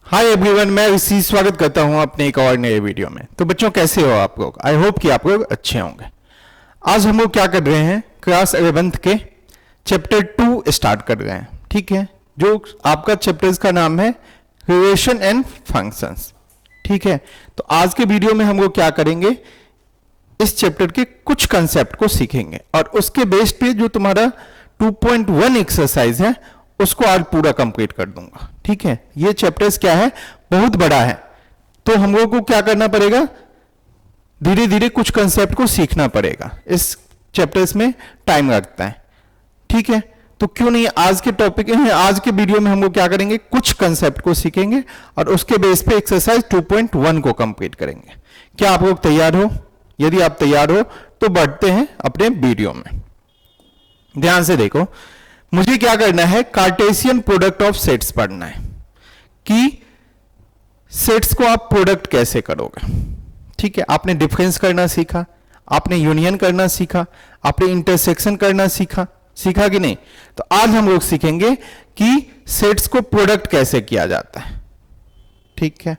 Hi everyone, मैं ऋषि स्वागत करता हूं अपने एक और नए वीडियो में। तो बच्चों, कैसे हो आप लोग? आई होप कि आप लोग अच्छे होंगे। आज हम लोग क्या कर रहे हैं, क्लास 11th के चैप्टर 2 स्टार्ट कर रहे हैं। ठीक है, जो आपका चैप्टर का नाम है रिलेशन एंड फंक्शंस। ठीक है, तो आज के वीडियो में हम लोग क्या करेंगे, इस चैप्टर के कुछ कंसेप्ट को सीखेंगे और उसके बेस पे जो तुम्हारा 2.1 एक्सरसाइज है उसको आज पूरा कंप्लीट कर दूंगा। ठीक है, ये चैप्टर्स क्या है, बहुत बड़ा है, तो हम लोगों को क्या करना पड़ेगा, धीरे धीरे कुछ कंसेप्ट को सीखना पड़ेगा। इस चैप्टर्स में टाइम लगता है। ठीक है, तो क्यों नहीं आज के टॉपिक है, आज के वीडियो में हम लोग क्या करेंगे, कुछ कंसेप्ट को सीखेंगे और उसके बेस पे एक्सरसाइज 2.1 को कंप्लीट करेंगे। क्या आप लोग तैयार हो? यदि आप तैयार हो तो बढ़ते हैं अपने वीडियो में। ध्यान से देखो, मुझे क्या करना है, कार्टेशियन प्रोडक्ट ऑफ सेट्स पढ़ना है कि सेट्स को आप प्रोडक्ट कैसे करोगे। ठीक है, आपने डिफरेंस करना सीखा, आपने यूनियन करना सीखा, आपने इंटरसेक्शन करना सीखा कि नहीं? तो आज हम लोग सीखेंगे कि सेट्स को प्रोडक्ट कैसे किया जाता है। ठीक है,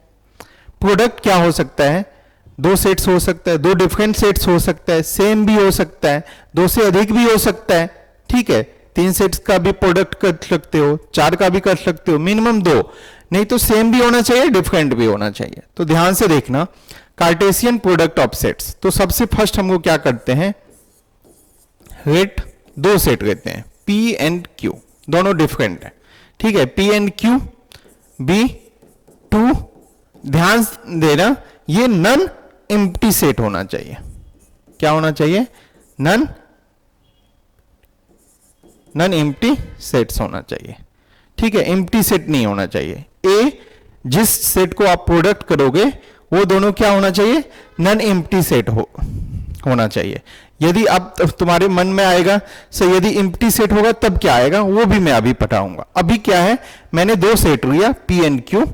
प्रोडक्ट क्या हो सकता है, दो सेट्स हो सकता है, दो डिफरेंट सेट्स हो सकता है, सेम भी हो सकता है, दो से अधिक भी हो सकता है। ठीक है, 3 सेट्स का भी प्रोडक्ट कर सकते हो, 4 का भी कर सकते हो, मिनिमम 2, नहीं तो सेम भी होना चाहिए, डिफरेंट भी होना चाहिए। तो ध्यान से देखना, कार्टेशियन प्रोडक्ट ऑफ सेट्स। तो सबसे फर्स्ट हम लोग क्या करते हैं, रेट 2 सेट लेते हैं, P एंड Q, दोनों डिफरेंट है। ठीक है, P एंड Q बी 2। ध्यान देना, ये नन एम्प्टी सेट होना चाहिए। क्या होना चाहिए? नन एम्प्टी सेट्स होना चाहिए। ठीक है, एम्प्टी सेट नहीं होना चाहिए। ए, जिस सेट को आप प्रोडक्ट करोगे वो दोनों क्या होना चाहिए, नन एम्प्टी सेट होना चाहिए। यदि आप तुम्हारे मन में आएगा सर यदि एम्प्टी सेट होगा तब क्या आएगा, वो भी मैं अभी बताऊंगा। अभी क्या है, मैंने 2 सेट लिया P एंड Q,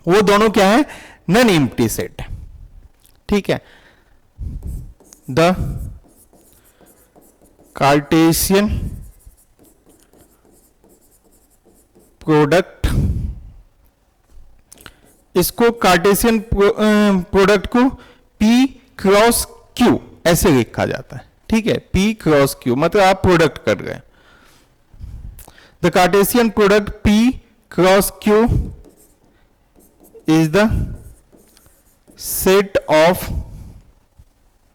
वो दोनों क्या है, नन एम्प्टी सेट। ठीक है, द कार्टेशियन प्रोडक्ट, इसको कार्टेशियन प्रोडक्ट को P क्रॉस Q ऐसे लिखा जाता है। ठीक है, P क्रॉस Q मतलब आप प्रोडक्ट कर गए। The Cartesian product P cross Q is the set of,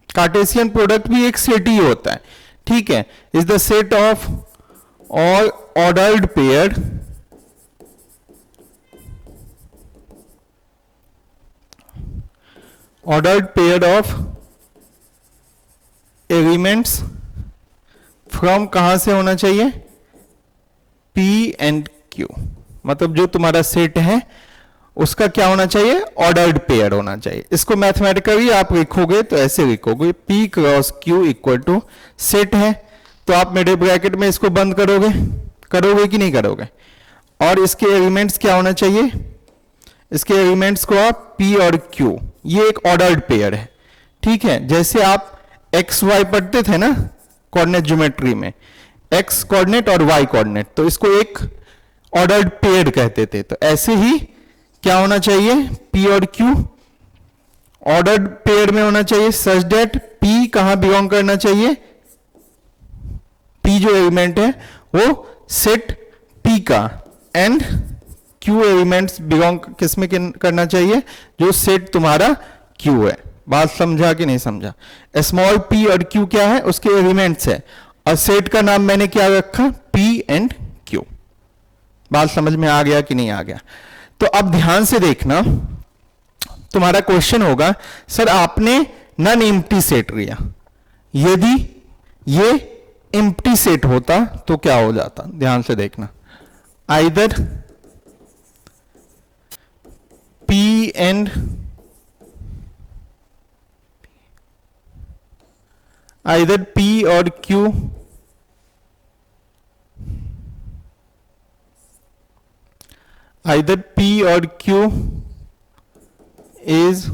Cartesian product भी एक सेट ही होता है। ठीक है, is the set of all ordered pair of elements from, कहां से होना चाहिए, P एंड Q, मतलब जो तुम्हारा सेट है उसका क्या होना चाहिए, ऑर्डर्ड पेयर होना चाहिए। इसको मैथमेटिकली आप लिखोगे तो ऐसे लिखोगे, P cross Q equal to set है, तो आप मेरे ब्रैकेट में इसको बंद करोगे कि नहीं करोगे, और इसके एलिमेंट्स क्या होना चाहिए, इसके एलिमेंट्स को आप P और Q, ये एक ऑर्डर्ड पेयर है। ठीक है, जैसे आप एक्स वाई पढ़ते थे ना कोऑर्डिनेट ज्योमेट्री में, एक्स कोऑर्डिनेट और वाई कोऑर्डिनेट, तो इसको एक ऑर्डर्ड पेयर कहते थे। तो ऐसे ही क्या होना चाहिए, P और Q ऑर्डर्ड पेयर में होना चाहिए, सच दैट P कहां बिलोंग करना चाहिए, P जो एलिमेंट है वो सेट P का, एंड Q एलिमेंट्स बिलोंग किसमें करना चाहिए, जो सेट तुम्हारा Q है। बात समझा कि नहीं समझा? स्मॉल p और q क्या है, उसके एलिमेंट्स है, और सेट का नाम मैंने क्या रखा, P एंड Q। बात समझ में आ गया कि नहीं आ गया? तो अब ध्यान से देखना, तुम्हारा क्वेश्चन होगा सर आपने नन एम्प्टी सेट लिया, यदि ये एम्प्टी सेट होता तो क्या हो जाता? ध्यान से देखना, either P and either P or Q is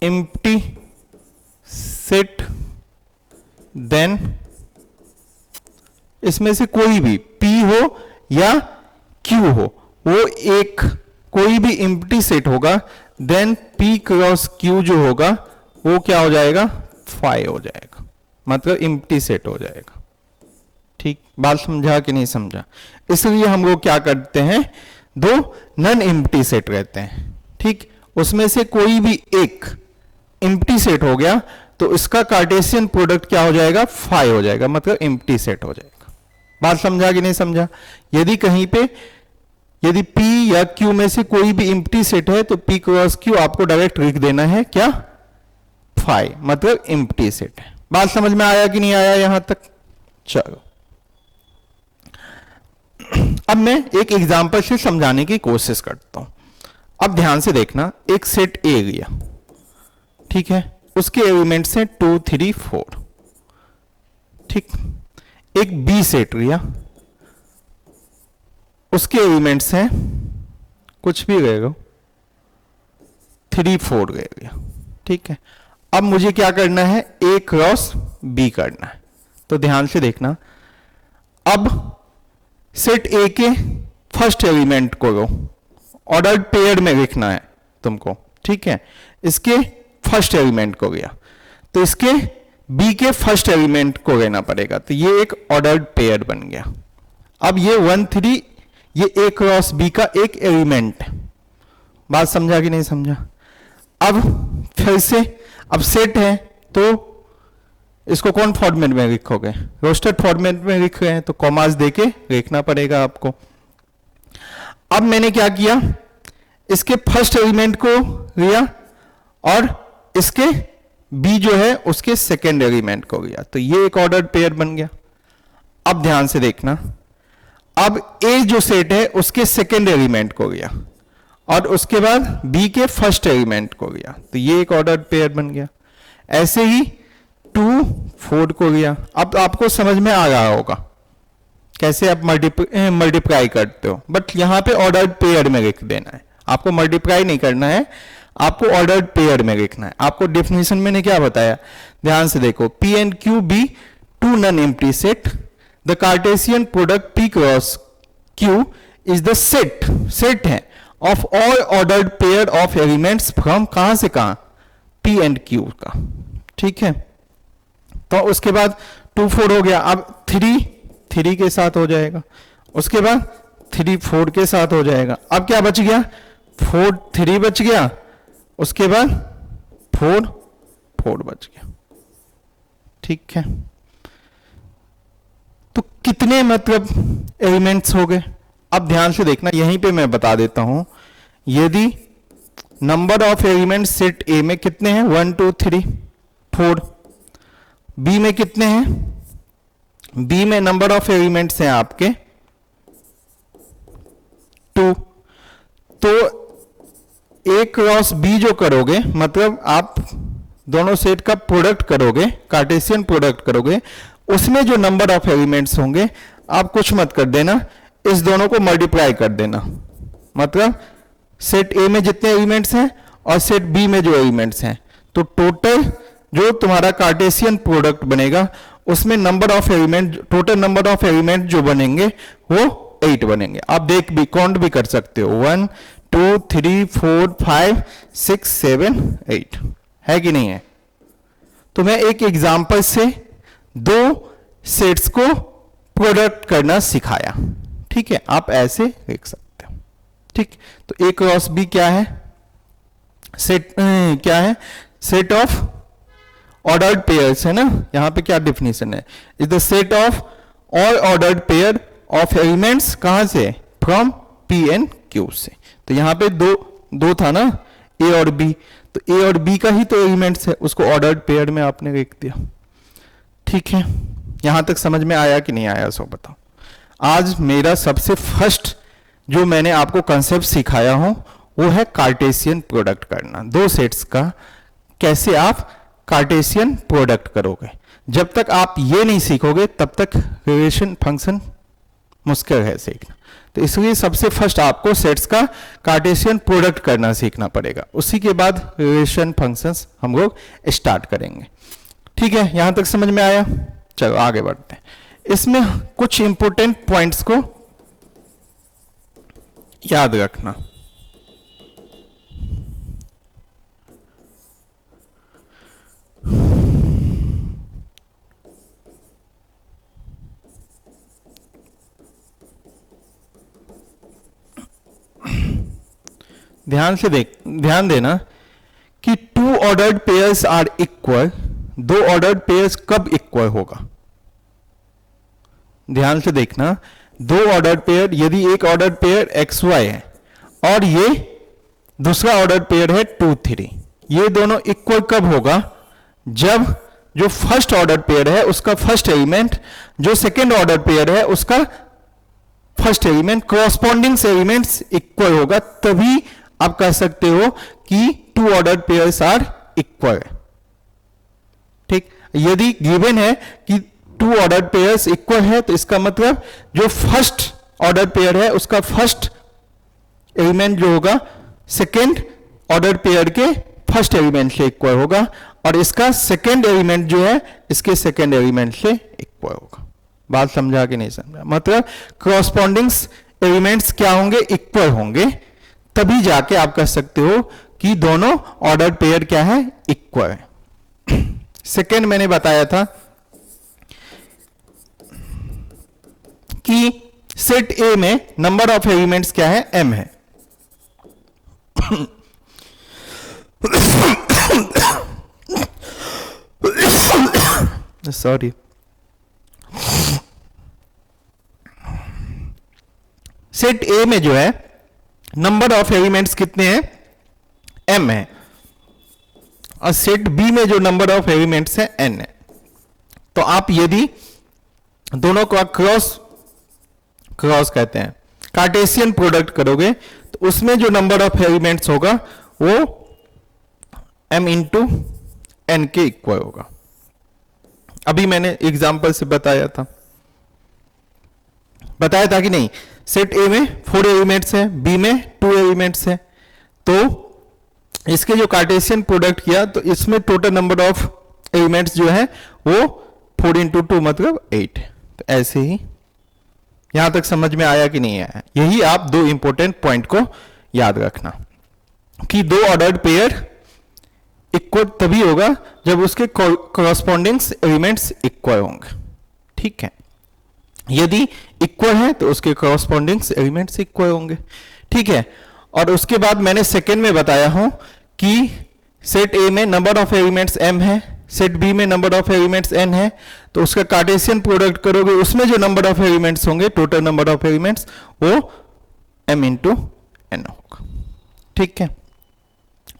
empty set, then इसमें से कोई भी P हो या Q हो, वो एक कोई भी एम्प्टी सेट होगा, देन P क्रॉस Q जो होगा वो क्या हो जाएगा, फाई हो जाएगा, मतलब एम्प्टी सेट हो जाएगा। ठीक, बात समझा कि नहीं समझा? इसलिए हम लोग क्या करते हैं, दो नॉन एम्प्टी सेट रहते हैं। ठीक, उसमें से कोई भी एक एम्प्टी सेट हो गया तो इसका कार्टेशियन प्रोडक्ट क्या हो जाएगा, फाई हो जाएगा, मतलब एम्प्टी सेट हो जाएगा। बात समझा कि नहीं समझा? यदि कहीं पे यदि P या Q में से कोई भी एम्प्टी सेट है तो P क्रॉस Q आपको डायरेक्ट लिख देना है क्या, फाई, मतलब एम्प्टी सेट है। बात समझ में आया कि नहीं आया यहां तक? चलो अब मैं एक एग्जांपल से समझाने की कोशिश करता हूं। अब ध्यान से देखना, एक सेट ए लिया, ठीक है, उसके एलिमेंट्स हैं 2 3 4। ठीक, एक बी सेट लिया, उसके एलिमेंट्स हैं कुछ भी ले लो, 3 4 ले लिया। ठीक है, अब मुझे क्या करना है, ए क्रॉस बी करना है। तो ध्यान से देखना, अब सेट ए के फर्स्ट एलिमेंट को लो, ऑर्डर्ड पेयर में लिखना है तुमको। ठीक है, इसके फर्स्ट एलिमेंट को लिया तो इसके बी के फर्स्ट एलिमेंट को लेना पड़ेगा, तो ये एक ऑर्डर्ड पेयर बन गया। अब ये 1 3 ये ए क्रॉस बी का एक एलिमेंट है। बात समझा कि नहीं समझा? अब फिर से, अब सेट है तो इसको कौन फॉर्मेट में लिखोगे, रोस्टेड फॉर्मेट में लिख रहे हैं तो कॉमास देके लिखना पड़ेगा आपको। अब मैंने क्या किया, इसके फर्स्ट एलिमेंट को लिया और इसके बी जो है उसके सेकेंड एलिमेंट को लिया, तो ये एक ऑर्डर्ड पेयर बन गया। अब ध्यान से देखना, अब ए जो सेट है उसके सेकेंड एलिमेंट को लिया और उसके बाद बी के फर्स्ट एलिमेंट को लिया, तो ये एक ऑर्डर्ड पेयर बन गया। ऐसे ही 2 4 को लिया। अब आपको समझ में आ रहा होगा कैसे आप मल्टीप्लाई करते हो, बट यहां पे ऑर्डर्ड पेयर में लिख देना है, आपको मल्टीप्लाई नहीं करना है, आपको ऑर्डर्ड पेयर में लिखना है। आपको डेफिनेशन में ने क्या बताया, ध्यान से देखो, P and Q be two non-empty set, the Cartesian product P cross Q is the set है of all ordered pair of elements from कहां से कहां, P and Q का। ठीक है, तो उसके बाद 2 4 हो गया, अब 3 3 के साथ हो जाएगा, उसके बाद 3 4 के साथ हो जाएगा। अब क्या बच गया, 4 3 बच गया, उसके बाद 4 4 बच गया। ठीक है, तो कितने मतलब एलिमेंट्स हो गए? अब ध्यान से देखना, यहीं पे मैं बता देता हूं, यदि नंबर ऑफ एलिमेंट्स सेट ए में कितने हैं, 1 2 3 4, बी में कितने हैं, बी में नंबर ऑफ एलिमेंट्स हैं आपके 2, तो ए क्रॉस बी जो करोगे, मतलब आप दोनों सेट का प्रोडक्ट करोगे, कार्टेशियन प्रोडक्ट करोगे, उसमें जो नंबर ऑफ एलिमेंट्स होंगे आप कुछ मत कर देना, इस दोनों को मल्टीप्लाई कर देना, मतलब सेट ए में जितने एलिमेंट्स हैं और सेट बी में जो एलिमेंट्स हैं, तो टोटल जो तुम्हारा कार्टेशियन प्रोडक्ट बनेगा उसमें number of element, total number of element जो बनेंगे वो 8 बनेंगे। आप देख भी काउंट भी कर सकते हो, 1 2 3 4 5 6 7 8, है कि नहीं है? तो मैं एक एग्जांपल से 2 सेट्स को प्रोडक्ट करना सिखाया। ठीक है, आप ऐसे लिख सकते हो। ठीक, तो ए क्रॉस बी क्या है, सेट क्या है, सेट ऑफ ऑर्डर्ड पेयर्स है ना, यहां पे क्या डेफिनेशन है, is the set of all ordered pair of elements कहां से, फ्रॉम P and Q से। तो यहां पे दो था ना, ए और बी, तो ए और बी का ही तो एलिमेंट्स है, उसको ऑर्डर्ड पेयर में आपने लिख दिया। ठीक है, यहां तक समझ में आया कि नहीं आया, सो बताओ। आज मेरा सबसे फर्स्ट जो मैंने आपको कंसेप्ट सिखाया हूं वो है कार्टेशियन प्रोडक्ट करना, 2 सेट्स का कैसे आप कार्टेशियन प्रोडक्ट करोगे। जब तक आप ये नहीं सीखोगे तब तक रिलेशन फंक्शन मुश्किल है सीखना, तो इसलिए सबसे फर्स्ट आपको सेट्स का कार्टेशियन प्रोडक्ट करना सीखना पड़ेगा, उसी के बाद रिलेशन फंक्शंस हम लोग स्टार्ट करेंगे। ठीक है, यहां तक समझ में आया? चलो आगे बढ़ते हैं। इसमें कुछ इंपॉर्टेंट पॉइंट्स को याद रखना। ध्यान देना कि two ordered pairs are equal, दो ऑर्डर्ड पेयर्स कब इक्वल होगा? ध्यान से देखना, दो ऑर्डर्ड पेयर, यदि एक ऑर्डर्ड पेयर एक्स वाई है और ये दूसरा ऑर्डर्ड पेयर है 2 3, ये दोनों इक्वल कब होगा? जब जो फर्स्ट ऑर्डर्ड पेयर है उसका फर्स्ट एलिमेंट, जो सेकेंड ऑर्डर्ड पेयर है उसका first element, corresponding elements equal होगा, तभी आप कह सकते हो कि two ordered pairs are equal. ठीक, यदि गिवन है कि टू ऑर्डर्ड पेयर्स इक्वल है तो इसका मतलब जो फर्स्ट ऑर्डर पेयर है उसका फर्स्ट एलिमेंट जो होगा सेकेंड ऑर्डर पेयर के फर्स्ट एलिमेंट से इक्वल होगा, और इसका सेकेंड एलिमेंट जो है इसके सेकेंड एलिमेंट से इक्वल होगा। बात समझा कि नहीं समझा? मतलब कॉरस्पॉन्डिंग एलिमेंट्स क्या होंगे? इक्वल होंगे, तभी जाके आप कह सकते हो कि दोनों ऑर्डर पेयर क्या है? इक्वल है। सेकेंड मैंने बताया था कि सेट ए में नंबर ऑफ एलिमेंट्स क्या है? m है। सॉरी, सेट ए में जो है नंबर ऑफ एलिमेंट्स कितने हैं? m है, और सेट बी में जो नंबर ऑफ एलिमेंट्स है n है। तो आप यदि दोनों को क्रॉस कहते हैं, कार्टेशियन प्रोडक्ट करोगे तो उसमें जो नंबर ऑफ एलिमेंट्स होगा वो m इंटू n के इक्वल होगा। अभी मैंने एग्जांपल से बताया था कि नहीं? सेट ए में 4 एलिमेंट्स है, बी में 2 एलिमेंट्स है, तो इसके जो कार्टेशियन प्रोडक्ट किया तो इसमें टोटल नंबर ऑफ एलिमेंट्स जो है वो 4 इंटू 2 मतलब 8। तो ऐसे ही यहां तक समझ में आया कि नहीं आया? यही आप दो इंपॉर्टेंट पॉइंट को याद रखना कि दो ऑर्डर्ड पेयर इक्वल तभी होगा जब उसके कॉरस्पॉन्डिंग एलिमेंट्स इक्वल होंगे। ठीक है, यदि इक्वल है तो उसके कॉरस्पॉन्डिंग एलिमेंट्स इक्वल होंगे। ठीक है, और उसके बाद मैंने सेकेंड में बताया हूं कि सेट ए में नंबर ऑफ एलिमेंट्स m है, सेट बी में नंबर ऑफ एलिमेंट्स n है, तो उसका कार्टेशियन प्रोडक्ट करोगे उसमें जो नंबर ऑफ एलिमेंट्स होंगे, टोटल नंबर ऑफ एलिमेंट्स, वो m इंटू n होगा। ठीक है,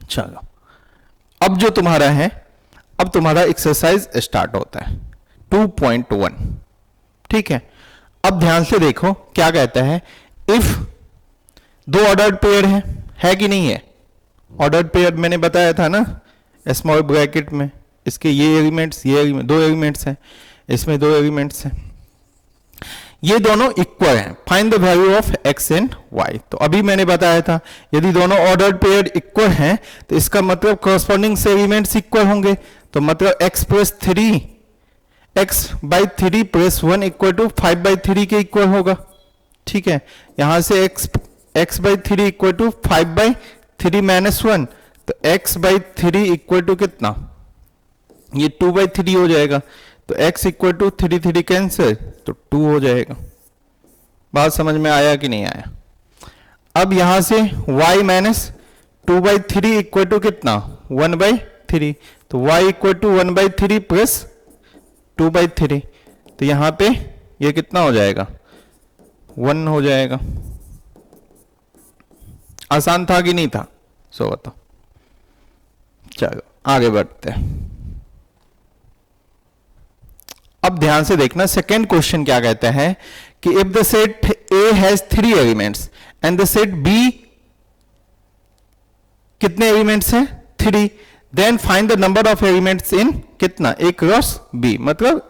चलो अब जो तुम्हारा है, अब तुम्हारा एक्सरसाइज स्टार्ट होता है 2.1। ठीक है, अब ध्यान से देखो क्या कहता है। इफ दो ऑर्डर्ड पेयर है कि नहीं है? ऑर्डर्ड पेयर मैंने बताया था ना स्मॉल ब्रैकेट में, इसके ये एलिमेंट्स, ये एलिमेंट, दो एलिमेंट्स हैं, इसमें दो एलिमेंट्स हैं, ये दोनों इक्वल हैं, find the value of x and y। तो अभी मैंने बताया था यदि दोनों ऑर्डर्ड पेयर इक्वल हैं तो इसका मतलब कॉरस्पॉन्डिंग से एलिमेंट्स इक्वल होंगे, तो मतलब x plus 3 x by 3 plus 1 equal to 5 by 3 के इक्वल होगा। ठीक है, यहां से x by 3 equal to 5 by 3 minus 1, तो x बाई 3 इक्वल टू कितना? ये 2 बाई 3 हो जाएगा, तो x इक्वल टू 3 3 कैंसिल, तो 2 हो जाएगा। बात समझ में आया कि नहीं आया? अब यहां से y minus 2 by 3 equal to कितना? 1 बाई 3, तो y equal to 1 by 3 plus 2 by 3, तो यहां पे ये कितना हो जाएगा? 1 हो जाएगा। आसान था कि नहीं था? सो बताओ। चलो आगे बढ़ते हैं। अब ध्यान से देखना, सेकेंड क्वेश्चन क्या कहता है कि if the set A has 3 elements and the set B कितने एलिमेंट्स हैं? 3, then find the number of elements in कितना? A cross B. मतलब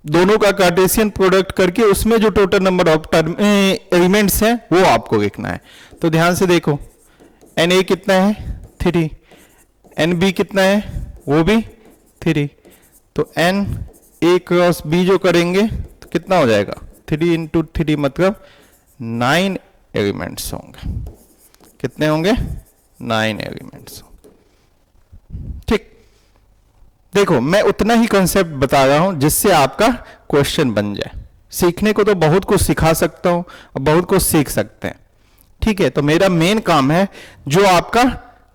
दोनों का कार्टेशियन प्रोडक्ट करके उसमें जो टोटल नंबर ऑफ एलिमेंट्स हैं वो आपको लिखना है। तो ध्यान से देखो, एन ए कितना है? 3, एन बी कितना है? वो भी 3, तो एन ए क्रॉस बी जो करेंगे तो कितना हो जाएगा? 3 इंटू 3 मतलब 9 एलिमेंट्स होंगे। कितने होंगे? 9 एलिमेंट्स। ठीक, देखो मैं उतना ही कंसेप्ट बता रहा हूं जिससे आपका क्वेश्चन बन जाए। सीखने को तो बहुत कुछ सिखा सकता हूं और बहुत कुछ सीख सकते हैं, ठीक है। तो मेरा मेन काम है जो आपका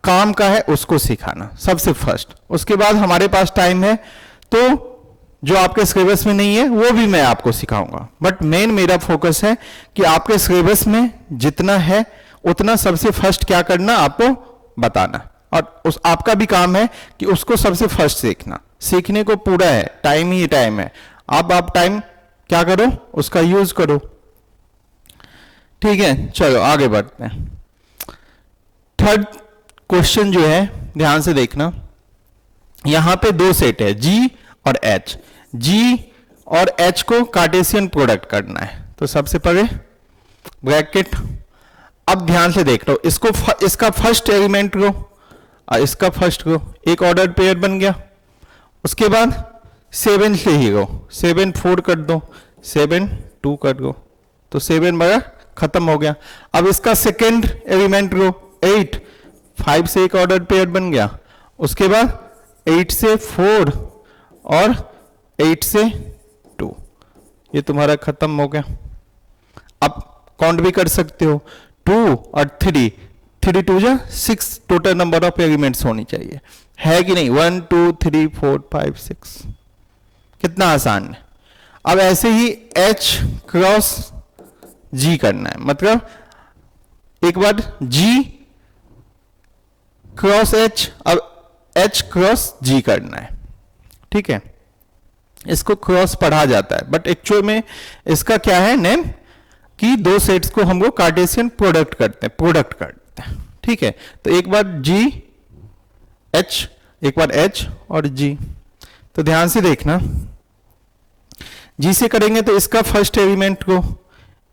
काम का है उसको सिखाना सबसे फर्स्ट। उसके बाद हमारे पास टाइम है तो जो आपके सिलेबस में नहीं है वो भी मैं आपको सिखाऊंगा, बट मेन मेरा फोकस है कि आपके सिलेबस में जितना है उतना सबसे फर्स्ट क्या करना आपको बताना, और उस आपका भी काम है कि उसको सबसे फर्स्ट सीखना। सीखने को पूरा है, टाइम ही टाइम है। आप टाइम क्या करो, उसका यूज करो, ठीक है। चलो आगे बढ़ते हैं। थर्ड क्वेश्चन जो है ध्यान से देखना, यहां पे दो सेट है G और H। G और H को कार्टेशियन प्रोडक्ट करना है, तो सबसे पहले ब्रैकेट। अब ध्यान से देख लो, इसका फर्स्ट एलिमेंट लो और इसका फर्स्ट लो, एक ऑर्डर पेयर बन गया। उसके बाद 7 से ही लो, 7 4 कर दो, 7 2 कर दो, तो 7 बड़ा खत्म हो गया। अब इसका सेकेंड एलिमेंट लो 8, 5 से एक ऑर्डर पेयर बन गया। उसके बाद 8 से 4 और 8 से 2, ये तुम्हारा खत्म हो गया। अब काउंट भी कर सकते हो, 2 और 3, 3 2 जा 6 टोटल नंबर ऑफ एलिमेंट्स होनी चाहिए, है कि नहीं? 1 2 3 4 5 6, कितना आसान है। अब ऐसे ही H क्रॉस G करना है, मतलब एक बार G क्रॉस H, अब H क्रॉस G करना है, ठीक है। इसको क्रॉस पढ़ा जाता है, बट एक्चुअल में इसका क्या है नेम कि दो सेट्स को हम लोग कार्टेशियन प्रोडक्ट करते हैं, ठीक है। तो एक बार G H, एक बार H और G। तो ध्यान से देखना, G से करेंगे तो इसका फर्स्ट एलिमेंट को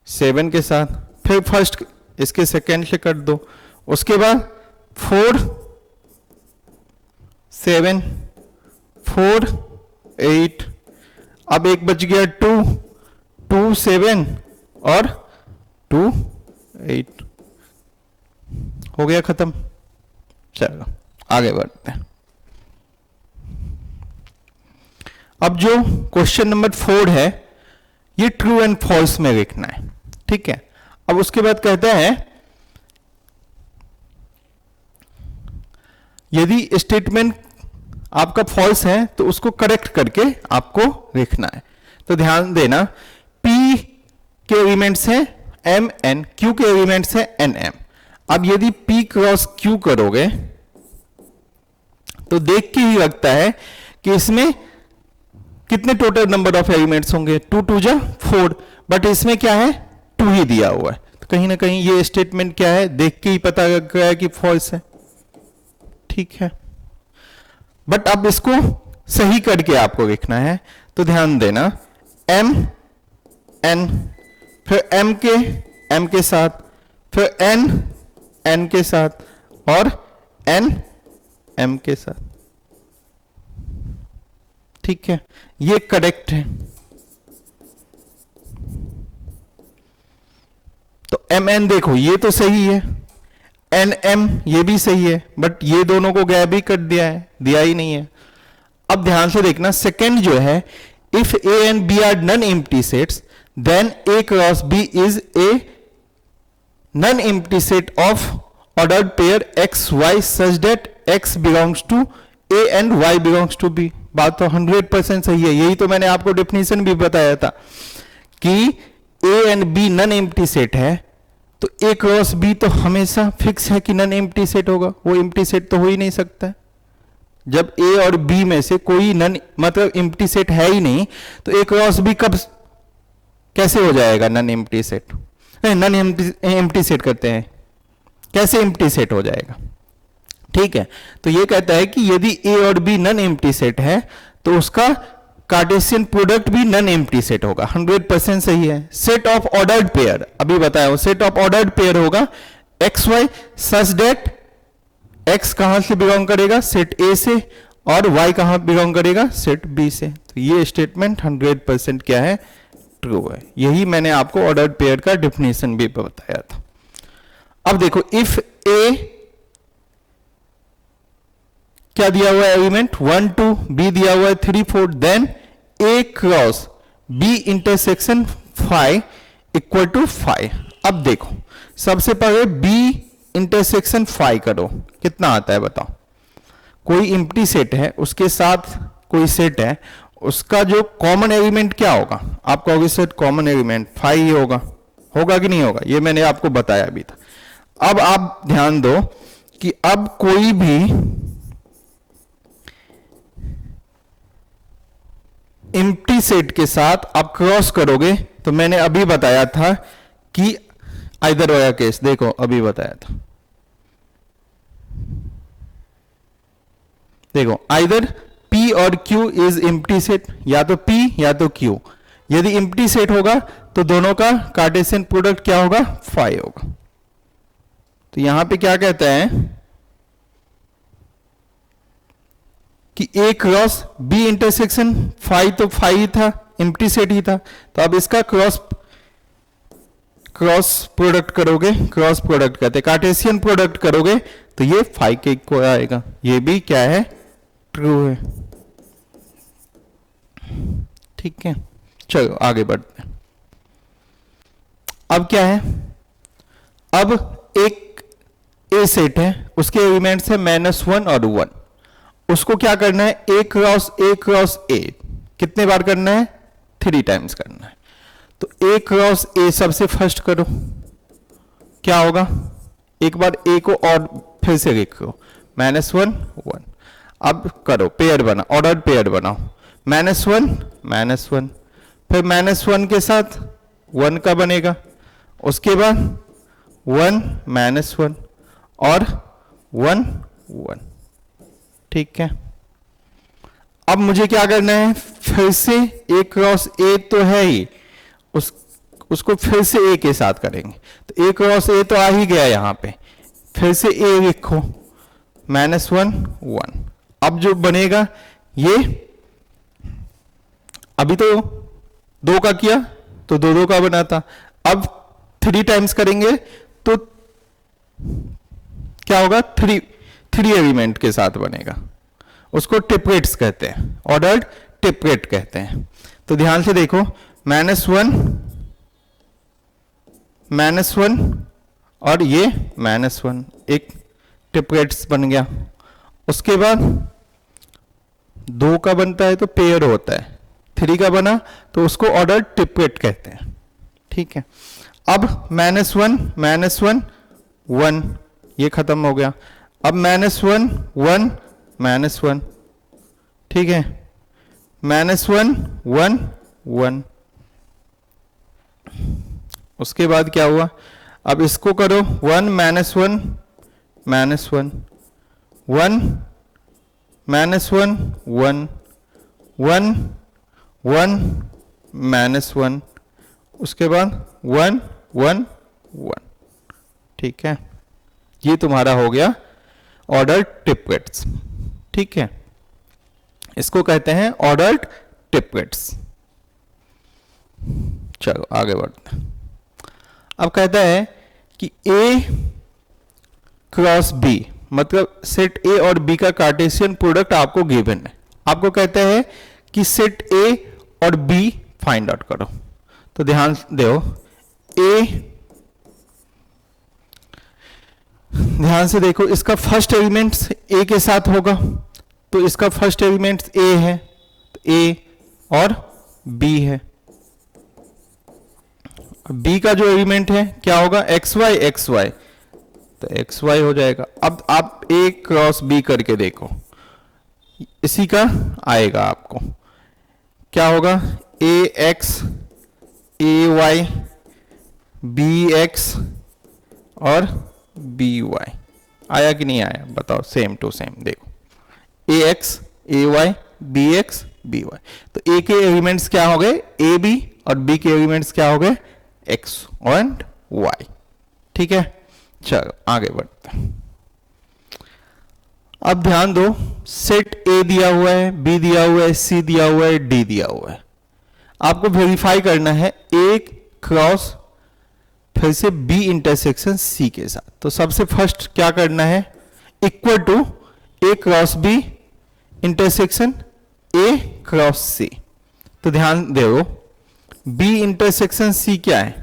7 के साथ, फिर फर्स्ट इसके सेकेंड से कर दो, उसके बाद 4 7 4 8, अब एक बच गया 2 2 7 और 2 8, हो गया खत्म। चलो आगे बढ़ते हैं। अब जो क्वेश्चन नंबर 4 है ये ट्रू एंड फॉल्स में लिखना है, ठीक है। अब उसके बाद कहता है यदि स्टेटमेंट आपका फॉल्स है तो उसको करेक्ट करके आपको लिखना है। तो ध्यान देना, P के एलिमेंट्स हैं M N, Q के एलिमेंट्स हैं N M। अब यदि P क्रॉस Q करोगे तो देख के ही लगता है कि इसमें कितने टोटल नंबर ऑफ एलिमेंट्स होंगे, 2 2 जा 4, बट इसमें क्या है 2 ही दिया हुआ है। तो कहीं ना कहीं ये स्टेटमेंट क्या है देख के ही पता लग गया है कि फॉल्स है, ठीक है। बट अब इसको सही करके आपको लिखना है, तो ध्यान देना M N, फिर M के साथ, फिर N के साथ और N M के साथ, ठीक है। ये करेक्ट है। तो M N देखो ये तो सही है, N M ये भी सही है, बट ये दोनों को गैप ही कर दिया है, दिया ही नहीं है। अब ध्यान से देखना, सेकंड जो है if A and B are non empty sets then A cross B is a non empty set of ordered pair X Y such that X belongs to A and Y belongs to B। बात तो 100% सही है, यही तो मैंने आपको definition भी बताया था कि A and B non empty set है तो A क्रॉस B तो हमेशा फिक्स है कि नॉन एम्प्टी सेट होगा, वो एम्प्टी सेट तो हो ही नहीं सकता है। जब A और B में से कोई नॉन मतलब एम्प्टी सेट है ही नहीं तो A क्रॉस B कब कैसे हो जाएगा non empty set? Non empty set करते हैं, कैसे एम्प्टी सेट हो जाएगा, ठीक है। तो ये कहता है कि यदि A और B नॉन एम्प्टी सेट है तो उसका कार्टेशियन प्रोडक्ट भी नॉन एम्प्टी सेट होगा, 100% सही है। सेट ऑफ ऑर्डर्ड पेयर अभी बताया, सेट ऑफ ऑर्डर्ड पेयर होगा X Y such that X कहां से बिलोंग करेगा, सेट ए से, और वाई कहां बिलोंग करेगा, सेट बी से। तो ये स्टेटमेंट 100% क्या है, ट्रू है। यही मैंने आपको ऑर्डर्ड पेयर का डेफिनेशन भी बताया था। अब देखो इफ ए क्या दिया हुआ है एलिमेंट 1 2, बी दिया हुआ है 3 4, then A cross B intersection 5 equal to 5। अब देखो सबसे पहले बी इंटरसेक्शन 5 करो, कितना आता है बताओ। कोई एम्प्टी सेट है उसके साथ कोई सेट है, उसका जो कॉमन एलिमेंट क्या होगा, आप कहोगे सेट कॉमन एलिमेंट 5 ही होगा, होगा कि नहीं होगा, ये मैंने आपको बताया अभी था। अब आप ध्यान दो कि अब कोई भी एम्प्टी सेट के साथ आप क्रॉस करोगे तो मैंने अभी बताया था कि आइदर वाला केस, देखो अभी बताया था, देखो आइदर P और Q इज एम्प्टी सेट, या तो P या तो Q। यदि एम्प्टी सेट होगा तो दोनों का कार्टेशियन प्रोडक्ट क्या होगा, 5 होगा। तो यहां पे क्या कहता है कि A क्रॉस B इंटरसेक्शन 5, तो 5 ही था, एम्प्टी सेट ही था, तो अब इसका क्रॉस प्रोडक्ट करोगे, क्रॉस प्रोडक्ट कहते हैं, कार्टेशियन प्रोडक्ट करोगे तो ये 5 के इक्वल आएगा, ये भी क्या है, ट्रू है। ठीक है, चलो आगे बढ़ते हैं। अब क्या है, अब एक ए सेट है, उसके एलिमेंट्स है -1 और 1, उसको क्या करना है, ए क्रॉस ए कितने बार करना है, 3 टाइम्स करना है। तो ए क्रॉस ए सबसे फर्स्ट करो, क्या होगा, एक बार ए को और फिर से लिखो -1 1। अब करो पेयर बना, ऑर्डर पेयर बनाओ, -1 फिर -1 के साथ 1 का बनेगा, उसके बाद 1 -1 और 1 1। ठीक है, अब मुझे क्या करना है, फिर से ए क्रॉस ए तो है ही, उसको फिर से ए के साथ करेंगे, तो ए क्रॉस ए तो आ ही गया यहां पे, फिर से ए लिखो -1 1। अब जो बनेगा ये, अभी तो 2 का किया तो 2 2 का बना था, अब 3 टाइम्स करेंगे तो क्या होगा, 3 एलिमेंट के साथ बनेगा, उसको ट्रिपलेट्स कहते हैं, ऑर्डर्ड ट्रिपलेट कहते हैं। तो ध्यान से देखो -1 और ये -1 एक ट्रिपलेट्स बन गया। उसके बाद 2 का बनता है तो पेयर होता है, 3 का बना तो उसको ऑर्डर ट्रिपलेट कहते हैं। ठीक है, अब -1 1 ये खत्म हो गया, अब -1 1 -1, ठीक है, -1 1 1। उसके बाद क्या हुआ, अब इसको करो 1 -1 1 1 1 1 1 -1, उसके बाद 1 1 1। ठीक है, ये तुम्हारा हो गया ऑर्डर ट्रिपलेट्स। ठीक है, इसको कहते हैं ऑर्डर्ड ट्रिपलेट्स। चलो आगे बढ़ते हैं। अब कहता है कि A क्रॉस B, मतलब सेट A और B का कार्टेशियन प्रोडक्ट आपको गिवन है, आपको कहता है कि सेट A और B फाइंड आउट करो। तो ध्यान दो, ध्यान से देखो, इसका फर्स्ट एलिमेंट्स A के साथ होगा, तो इसका फर्स्ट एलिमेंट्स A है, तो A और B है। B का जो एलिमेंट है क्या होगा, XY, तो XY हो जाएगा। अब आप A क्रॉस B करके देखो, इसी का आएगा आपको, क्या होगा, AX AY BX और BY। आया कि नहीं आया बताओ, सेम टू सेम देखो, AX AY BX BY। तो A के एलिमेंट्स क्या हो गए, AB, और B के एलिमेंट्स क्या हो गए, X और Y। ठीक है, चलो आगे बढ़ते हैं। अब ध्यान दो, सेट A दिया हुआ है, B दिया हुआ है, C दिया हुआ है, D दिया हुआ है। आपको वेरीफाई करना है A क्रॉस फिर से बी इंटरसेक्शन सी के साथ। तो सबसे फर्स्ट क्या करना है, equal to A cross B intersection A cross C. तो ध्यान दो, बी इंटरसेक्शन सी क्या है,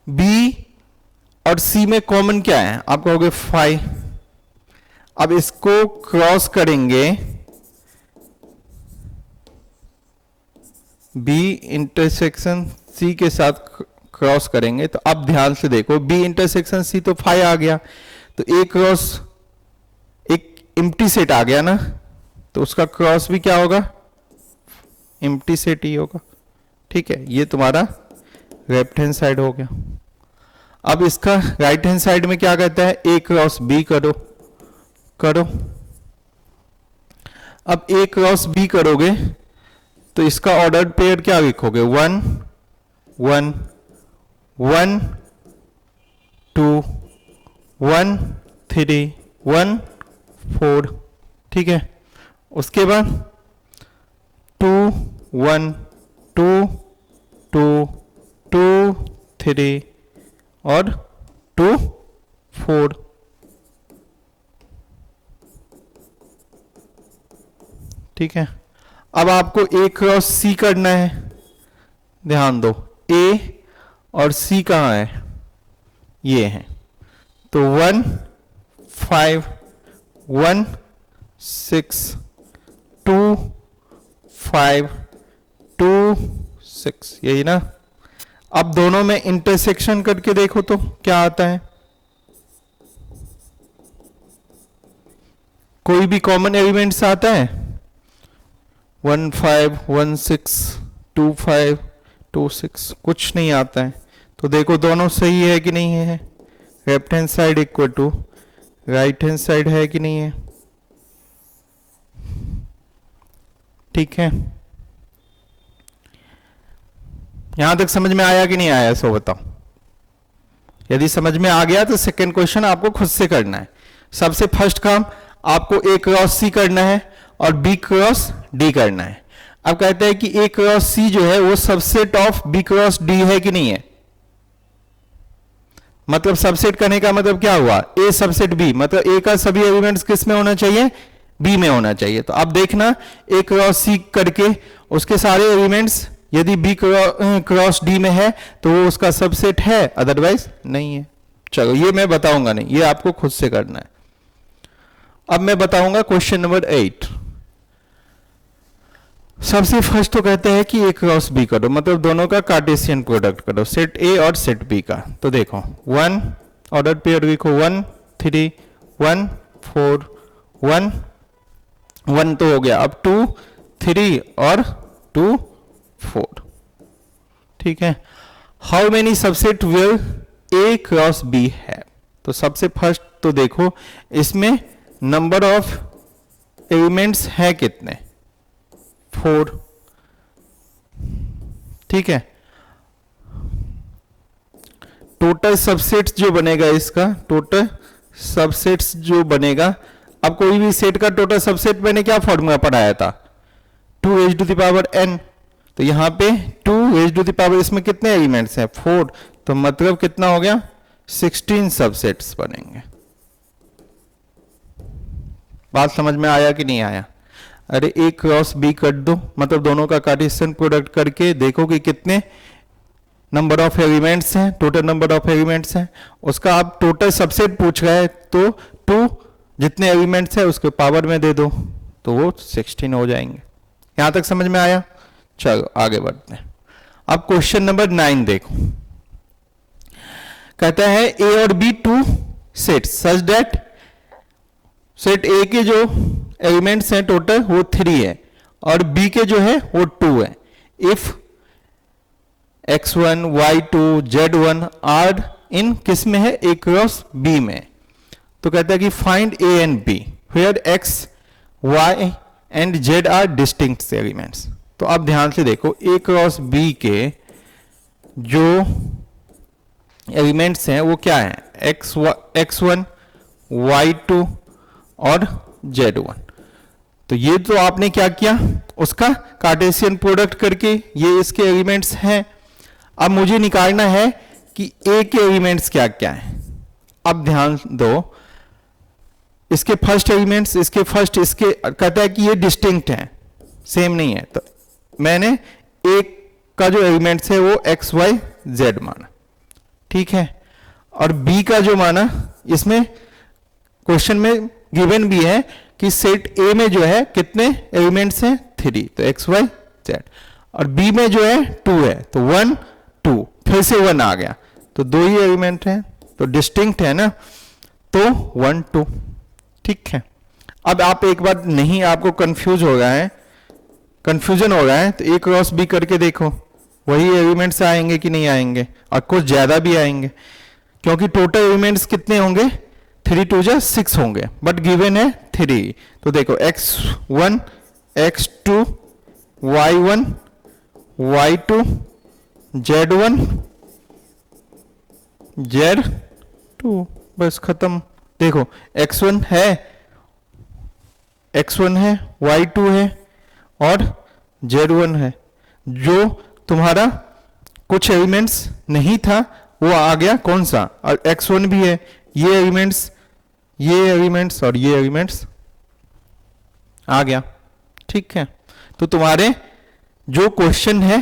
बी और सी में कॉमन क्या है, आप कहोगे 5। अब इसको क्रॉस करेंगे, बी इंटरसेक्शन सी के साथ क्रॉस करेंगे। तो अब ध्यान से देखो, बी इंटरसेक्शन सी तो 5 आ गया, तो ए क्रॉस एक एम्प्टी सेट आ गया ना, तो उसका क्रॉस भी क्या होगा, एम्प्टी सेट ही होगा। ठीक है, ये तुम्हारा लेफ्ट हैंड साइड हो गया। अब इसका राइट हैंड साइड में क्या कहता है, ए क्रॉस बी करो। अब ए क्रॉस बी करोगे तो इसका ऑर्डर पेयर क्या लिखोगे, 1 1 1 2 1 3 1 4। ठीक है, उसके बाद 2 1 2 2 2 3 और 2 4। ठीक है, अब आपको ए क्रॉस सी करना है। ध्यान दो, ए और सी कहाँ है, ये है। तो 1 5 1 6 2 5 2 6, यही ना। अब दोनों में इंटरसेक्शन करके देखो तो क्या आता है, कोई भी कॉमन एलिमेंट्स आता है, 1 5 1 6 2 5 2 6, कुछ नहीं आता है। तो देखो दोनों सही है कि नहीं है, left hand side equal to right hand side है कि नहीं है। ठीक है, यहां तक समझ में आया कि नहीं आया, सो बताओ। यदि समझ में आ गया तो सेकेंड क्वेश्चन आपको खुद से करना है। सबसे फर्स्ट काम आपको ए क्रॉस सी करना है और बी क्रॉस डी करना है। अब कहते हैं कि ए क्रॉस सी जो है वो subset of B cross D है कि नहीं है। मतलब सबसेट करने का मतलब क्या हुआ, ए सबसेट बी, मतलब ए का सभी एलिमेंट्स किस में होना चाहिए, बी में होना चाहिए। तो अब देखना, ए क्रॉस सी करके उसके सारे एलिमेंट्स यदि बी क्रॉस डी में है तो वो उसका सबसेट है, अदरवाइज नहीं है। चलो ये मैं बताऊंगा नहीं, ये आपको खुद से करना है। अब मैं बताऊंगा क्वेश्चन नंबर 8। सबसे फर्स्ट तो कहते हैं कि ए क्रॉस बी करो, मतलब दोनों का कार्टेशियन प्रोडक्ट करो, सेट ए और सेट बी का। तो देखो 1 ऑर्डर पेयर लिखो, 1 3 1 4 1 1 तो हो गया। अब 2 3 और 2 4। ठीक है, how many subset will A cross B है। तो सबसे फर्स्ट तो देखो इसमें नंबर ऑफ एलिमेंट्स है कितने, 4। ठीक है, टोटल सबसेट्स जो बनेगा इसका, टोटल सबसेट्स जो बनेगा, अब कोई भी सेट का टोटल सबसेट मैंने क्या फॉर्मूला पढ़ाया था, 2n। तो यहां पे 2 इसमें कितने एलिमेंट्स हैं, 4। तो मतलब कितना हो गया, 16 सबसेट्स बनेंगे। बात समझ में आया कि नहीं आया। अरे ए क्रॉस बी कर दो, मतलब दोनों का कार्टेशियन प्रोडक्ट करके देखो कि कितने नंबर ऑफ एलिमेंट्स हैं, टोटल नंबर ऑफ एलिमेंट्स हैं। उसका आप टोटल सबसेट पूछ रहे हैं तो 2 जितने एलिमेंट्स है उसके पावर में दे दो तो वो 16 हो जाएंगे। यहां तक समझ में आया। चलो आगे बढ़ते हैं। अब क्वेश्चन नंबर 9 देखो, कहता है ए और B 2 set such that, set A के जो एलिमेंट्स हैं टोटल वो 3 है और बी के जो है वो 2 है। If x1 y2 z1 are in किस में है, ए क्रॉस बी में। तो कहता है कि find A and B where x y and z are distinct elements. तो अब ध्यान से देखो, ए क्रॉस बी के जो एलिमेंट्स हैं वो क्या है, x1 y2 और z1। तो ये तो आपने क्या किया, उसका कार्टेशियन प्रोडक्ट करके ये इसके एलिमेंट्स हैं। अब मुझे निकालना है कि ए के एलिमेंट्स क्या क्या हैं। अब ध्यान दो, इसके फर्स्ट एलिमेंट्स, इसके फर्स्ट, इसके कहता है कि ये डिस्टिंक्ट हैं, सेम नहीं है। तो मैंने ए का जो एलिमेंट्स है वो एक्स वाई जेड माना, ठीक है। और बी का जो माना, इसमें क्वेश्चन में गिवन भी है कि सेट ए में जो है कितने एलिमेंट्स हैं, 3, तो एक्स वाई जेड। और बी में जो है 2 है, तो 1 2, फिर से 1 आ गया, तो 2 ही एलिमेंट हैं, तो डिस्टिंक्ट है ना, तो 1 2, ठीक है। अब आप एक बार नहीं, आपको कंफ्यूजन हो रहा है, तो ए क्रॉस बी करके देखो, वही एलिमेंट्स आएंगे कि नहीं आएंगे, और कुछ ज्यादा भी आएंगे, क्योंकि टोटल एलिमेंट्स कितने होंगे, 3 2 जा 6 होंगे, बट गिवन है 3। तो देखो x1 x2 y1 y2 z1 z2, बस खत्म। देखो x1 है y2 है और z1 है। जो तुम्हारा कुछ एलिमेंट्स नहीं था वो आ गया, कौन सा, और x1 भी है, ये एलिमेंट्स और ये एलिमेंट्स आ गया, ठीक है। तो तुम्हारे जो क्वेश्चन है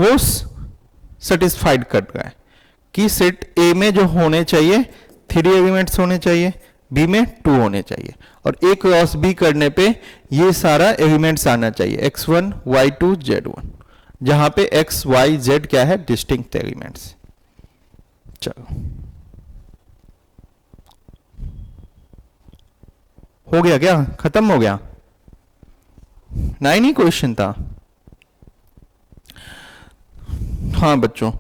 वो सेटिस्फाइड कर रहा है कि सेट ए में जो होने चाहिए 3 एलिमेंट्स होने चाहिए, बी में 2 होने चाहिए, और ए क्रॉस बी करने पे ये सारा एलिमेंट्स आना चाहिए, x1 y2 z1, जहां पे x y z क्या है, डिस्टिंक्ट एलिमेंट्स। चलो हो गया, क्या खत्म हो गया, 9 ही क्वेश्चन था। हाँ बच्चों,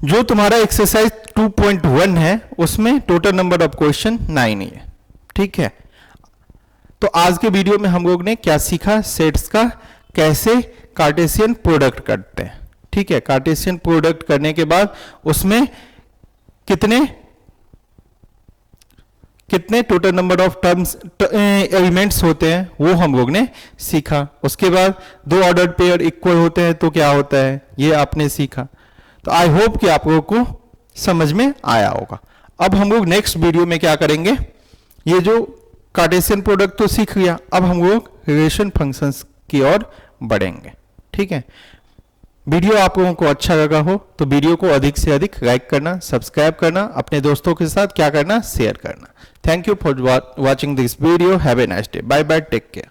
जो तुम्हारा एक्सरसाइज 2.1 है उसमें टोटल नंबर ऑफ क्वेश्चन 9 ही है, ठीक है। तो आज के वीडियो में हम लोग ने क्या सीखा, सेट्स का कैसे कार्टेशियन प्रोडक्ट करते हैं, ठीक है। कार्टेशियन प्रोडक्ट करने के बाद उसमें कितने total number of terms elements होते हैं वो हम लोग ने सीखा। उसके बाद 2 ऑर्डर पेयर इक्वल होते हैं तो क्या होता है, ये आपने सीखा। तो आई होप कि आप लोगों को समझ में आया होगा। अब हम लोग नेक्स्ट वीडियो में क्या करेंगे, ये जो कार्टेशियन प्रोडक्ट तो सीख लिया, अब हम लोग रिलेशन फंक्शंस की ओर बढ़ेंगे, ठीक है। वीडियो आप लोगों को अच्छा लगा हो तो वीडियो को अधिक से अधिक लाइक करना, सब्सक्राइब करना, अपने दोस्तों के साथ क्या करना, शेयर करना। Thank you for watching this video. Have a nice day. Bye bye, take care.